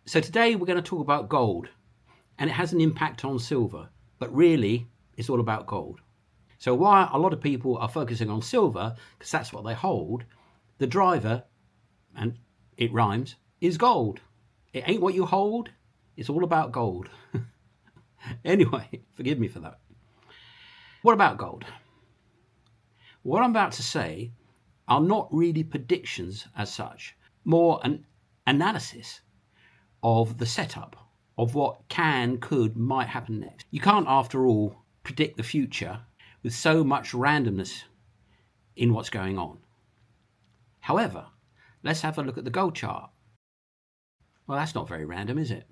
So today we're going to talk about gold, and it has an impact on silver, but really it's all about gold. So while a lot of people are focusing on silver because that's what they hold, the driver, and it rhymes, is gold. It ain't what you hold, it's all about gold. Anyway, forgive me for that. What about gold? What I'm about to say are not really predictions as such, more an analysis of the setup of what can, could, might happen next. You can't, after all, predict the future with so much randomness in what's going on. However, let's have a look at the gold chart. Well, that's not very random, is it?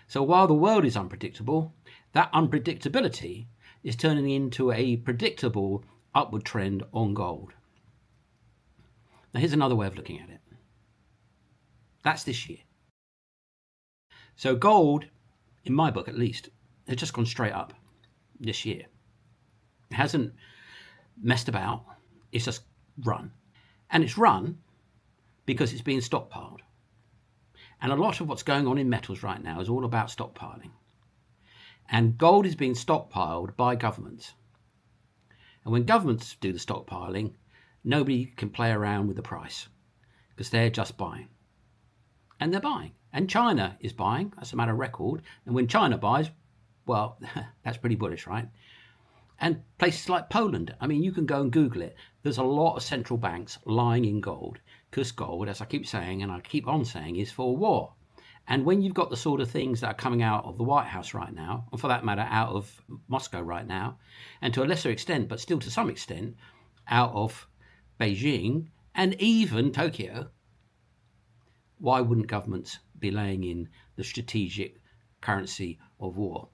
So while the world is unpredictable, that unpredictability is turning into a predictable upward trend on gold. Now here's another way of looking at it. That's this year. So gold, in my book at least, has just gone straight up this year. It hasn't messed about, it's just run. And it's run because it's being stockpiled. And a lot of what's going on in metals right now is all about stockpiling. And gold is being stockpiled by governments. And when governments do the stockpiling, nobody can play around with the price because they're just buying. And they're buying. And China is buying, that's a matter of record. And when China buys, well, that's pretty bullish, right? And places like Poland, I mean, you can go and Google it. There's a lot of central banks lying in gold because gold, as I keep saying, and I keep on saying, is for war. And when you've got the sort of things that are coming out of the White House right now, and for that matter, out of Moscow right now, and to a lesser extent, but still to some extent, out of Beijing and even Tokyo, why wouldn't governments be laying in the strategic currency of war?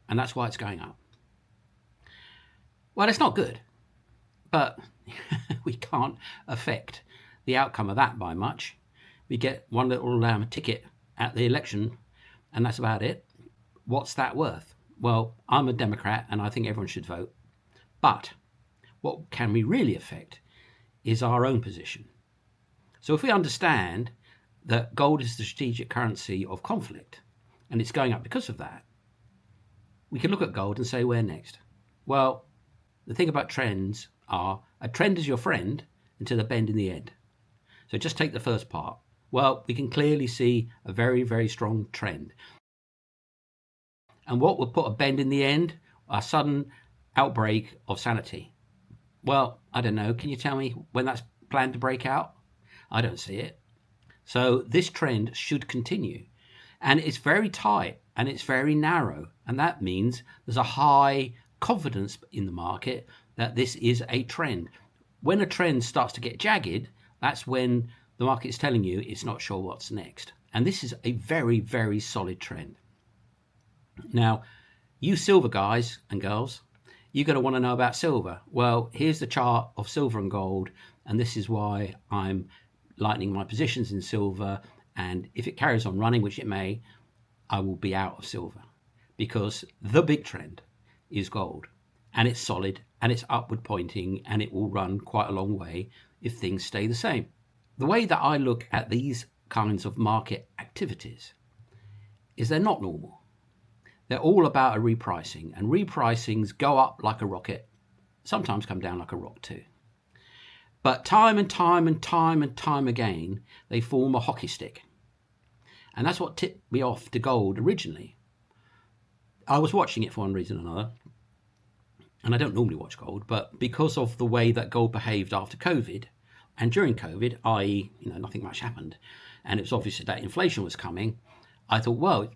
And that's why it's going up. Well, it's not good, but we can't affect the outcome of that by much. We get one little ticket at the election, and that's about it. What's that worth? Well, I'm a Democrat, and I think everyone should vote. But what can we really affect is our own position. So if we understand that gold is the strategic currency of conflict, and it's going up because of that, we can look at gold and say, where next? Well, the thing about trends are, a trend is your friend until a bend in the end. So just take the first part. Well, we can clearly see a very, very strong trend. And what will put a bend in the end? A sudden outbreak of sanity. Well, I don't know. Can you tell me when that's planned to break out? I don't see it. So this trend should continue. And it's very tight and it's very narrow. And that means there's a high confidence in the market that this is a trend. When a trend starts to get jagged, that's when the market is telling you it's not sure what's next. And this is a very, very solid trend. Now, you silver guys and girls, you're going to want to know about silver. Well, here's the chart of silver and gold, and this is why I'm lightening my positions in silver. And if it carries on running, which it may, I will be out of silver because the big trend is gold, and it's solid and it's upward pointing, and it will run quite a long way if things stay the same. The way that I look at these kinds of market activities is they're not normal. They're all about a repricing, and repricings go up like a rocket, sometimes come down like a rock too. But time and time and time and time again, they form a hockey stick. And that's what tipped me off to gold originally. I was watching it for one reason or another, and I don't normally watch gold, but because of the way that gold behaved after COVID and during COVID, i.e., nothing much happened, and it was obvious that inflation was coming, I thought, well,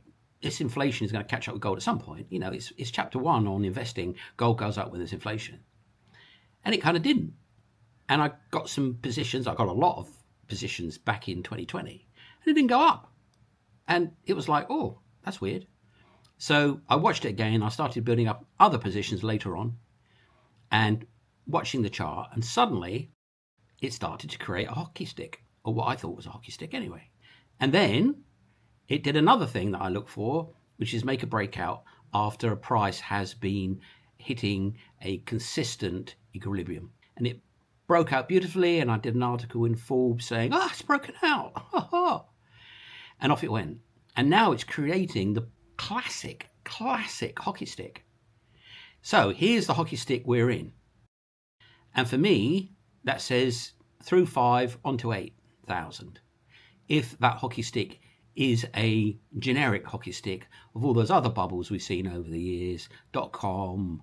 this inflation is going to catch up with gold at some point. It's chapter 1 on investing. Gold goes up when there's inflation. And it kind of didn't. And I got some positions, I got a lot of positions back in 2020, and it didn't go up. And it was like, oh, that's weird. So I watched it again. I started building up other positions later on and watching the chart, and suddenly it started to create a hockey stick, or what I thought was a hockey stick anyway. And then it did another thing that I look for, which is make a breakout after a price has been hitting a consistent equilibrium. And it broke out beautifully, and I did an article in Forbes saying, it's broken out. And off it went. And now it's creating the classic hockey stick. So here's the hockey stick we're in. And for me, that says through 5 onto 8,000. If that hockey stick is a generic hockey stick of all those other bubbles we've seen over the years, .com,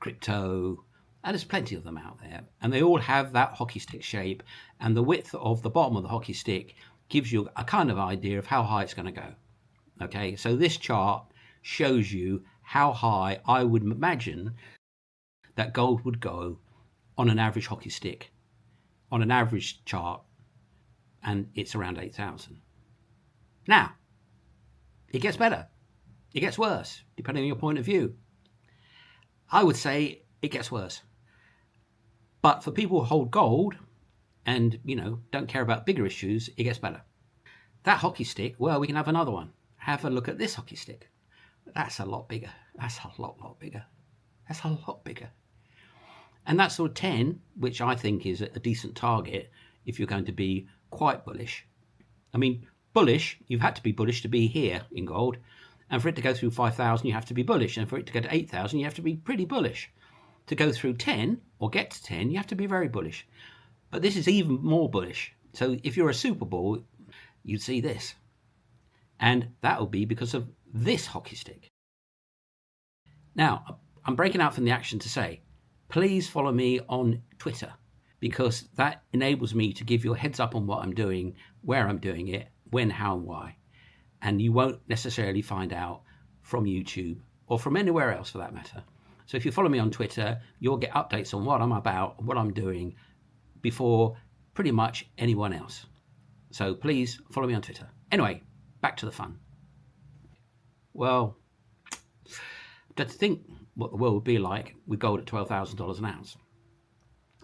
crypto, and there's plenty of them out there. And they all have that hockey stick shape. And the width of the bottom of the hockey stick gives you a kind of idea of how high it's going to go. Okay, so this chart shows you how high I would imagine that gold would go on an average hockey stick, on an average chart, and it's around 8,000. Now, it gets better. It gets worse, depending on your point of view. I would say it gets worse. But for people who hold gold and, don't care about bigger issues, it gets better. That hockey stick, well, we can have another one. Have a look at this hockey stick. That's a lot bigger. That's a lot bigger. That's a lot bigger. And that's sort of 10, which I think is a decent target if you're going to be quite bullish. I mean, bullish, you've had to be bullish to be here in gold. And for it to go through 5,000, you have to be bullish. And for it to go to 8,000, you have to be pretty bullish. To go through 10 or get to 10, you have to be very bullish. But this is even more bullish. So if you're a Super Bowl, you'd see this. And that will be because of this hockey stick. Now, I'm breaking out from the action to say, please follow me on Twitter, because that enables me to give you a heads up on what I'm doing, where I'm doing it, when, how, and why. And you won't necessarily find out from YouTube or from anywhere else for that matter. So if you follow me on Twitter, you'll get updates on what I'm about, what I'm doing before pretty much anyone else. So please follow me on Twitter. Anyway, back to the fun. Well, to think what the world would be like with gold at $12,000 an ounce.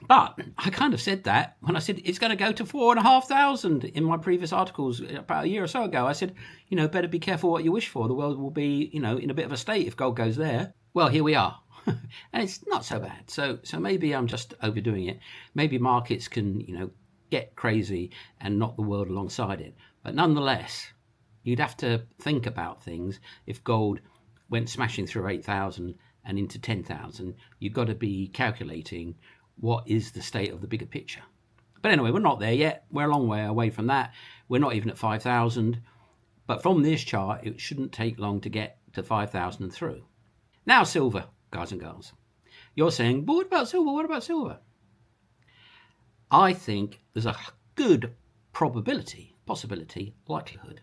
But I kind of said that when I said it's going to go to 4,500 in my previous articles about a year or so ago. I said, better be careful what you wish for. The world will be, in a bit of a state if gold goes there. Well, here we are. And it's not so bad. So maybe I'm just overdoing it. Maybe markets can, get crazy and knock the world alongside it. But nonetheless, you'd have to think about things. If gold went smashing through 8,000 and into 10,000, you've got to be calculating what is the state of the bigger picture. But anyway, we're not there yet. We're a long way away from that. We're not even at 5,000. But from this chart, it shouldn't take long to get to 5,000 and through. Now, silver, guys and girls. You're saying, but what about silver? What about silver? I think there's a good possibility, likelihood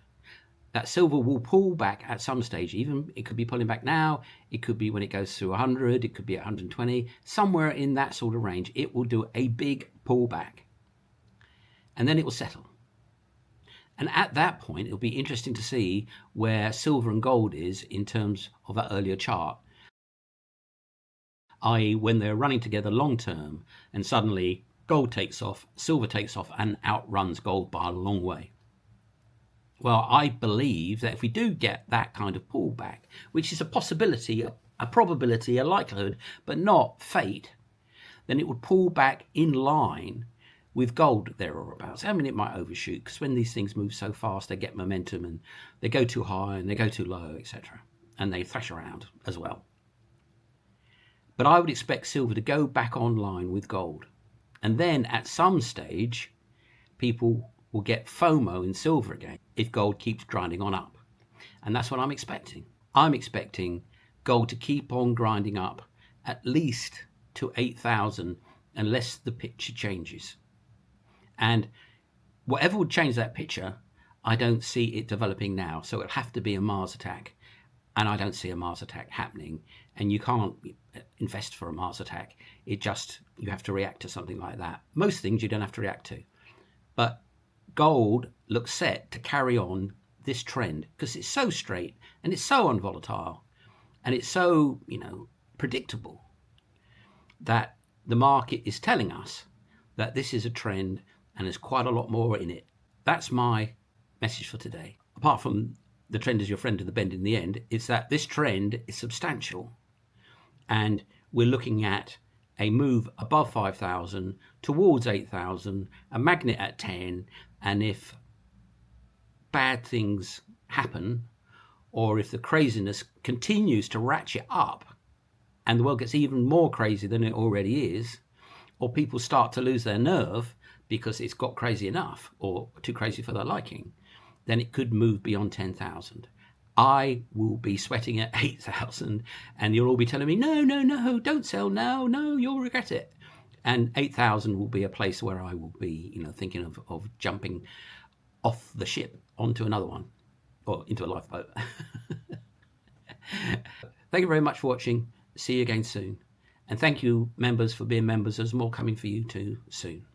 that silver will pull back at some stage. Even it could be pulling back now. It could be when it goes through 100. It could be at 120. Somewhere in that sort of range, it will do a big pullback. And then it will settle. And at that point, it'll be interesting to see where silver and gold is in terms of that earlier chart. I.e., when they're running together long term and suddenly gold takes off, silver takes off and outruns gold by a long way. Well, I believe that if we do get that kind of pullback, which is a possibility, a probability, a likelihood, but not fate, then it would pull back in line with gold there or abouts. I mean, it might overshoot because when these things move so fast, they get momentum and they go too high and they go too low, etc. And they thrash around as well. But I would expect silver to go back online with gold. And then at some stage, people will get FOMO in silver again if gold keeps grinding on up. And that's what I'm expecting. I'm expecting gold to keep on grinding up at least to 8,000 unless the picture changes. And whatever would change that picture, I don't see it developing now. So it'll have to be a Mars attack. And I don't see a Mars attack happening. And you can't invest for a Mars attack. You have to react to something like that. Most things you don't have to react to. But gold looks set to carry on this trend because it's so straight and it's so unvolatile and it's so, predictable that the market is telling us that this is a trend and there's quite a lot more in it. That's my message for today. Apart from the trend is your friend to the bend in the end, it's that this trend is substantial and we're looking at a move above 5,000 towards 8,000, a magnet at 10, and if bad things happen, or if the craziness continues to ratchet up and the world gets even more crazy than it already is, or people start to lose their nerve because it's got crazy enough or too crazy for their liking, then it could move beyond 10,000. I will be sweating at 8,000 and you'll all be telling me, no, don't sell now. No, you'll regret it. And 8,000 will be a place where I will be, thinking of jumping off the ship onto another one or into a lifeboat. Thank you very much for watching. See you again soon. And thank you, members, for being members. There's more coming for you too soon.